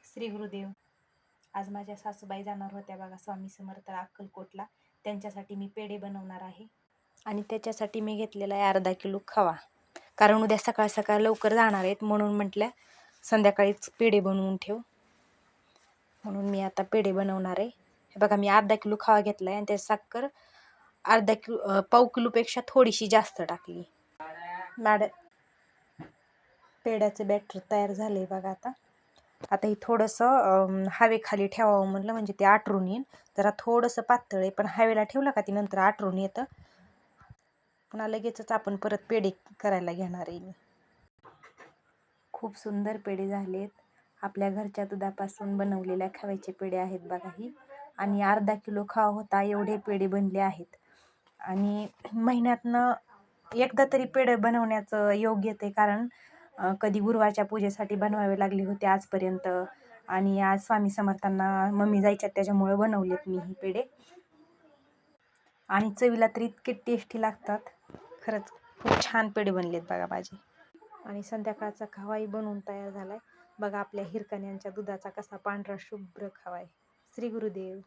श्री गुरुदेव. आज माझ्या सासूबाई जाणार होत्या बघा स्वामी समर्थ अक्कलकोटला. त्यांच्यासाठी मी पेढे बनवणार आहे आणि त्याच्यासाठी मी घेतलेला आहे अर्धा किलो खवा. कारण उद्या सकाळ सकाळ लवकर जाणार आहेत म्हणून म्हटल्या संध्याकाळीच पेढे बनवून ठेव, म्हणून मी आता पेढे बनवणार आहे. हे बघा, मी अर्धा किलो खवा घेतला आहे आणि त्याची साखर पाव किलोपेक्षा थोडीशी जास्त टाकली. पेढ्याचं बॅटर तयार झाले बघा. आता हे थोडंसं हवेखाली ठेवावं म्हटलं, म्हणजे ते आटरून येईल. जरा थोडंसं पातळ आहे, पण हवेला ठेवलं का ती नंतर आटरून येतं. पुन्हा लगेचच आपण परत पेढे करायला घेणार आहे मी. खूप सुंदर पेढे झालेत. आपल्या घरच्या दुधापासून बनवलेल्या खव्याचे पेढे आहेत बघा ही. आणि अर्धा किलो खवा होता, एवढे पेढे बनले आहेत. आणि महिन्यातनं एकदा तरी पेढे बनवण्याचं योग्य ते, कारण कधी गुरुवारच्या पूजेसाठी बनवावे लागले होते आजपर्यंत, आणि आज स्वामी समर्थांना मम्मी जायच्यात त्याच्यामुळे बनवलेत मी ही पेढे. आणि चवीला तर इतके टेस्टी लागतात, खरंच खूप छान पेढे बनलेत बघा माझे. आणि संध्याकाळचा खवाही बनवून तयार झालाय बघा. आपल्या हिरकण्यांच्या दुधाचा कसा पांढरा शुभ्र खवा आहे. श्री गुरुदेव.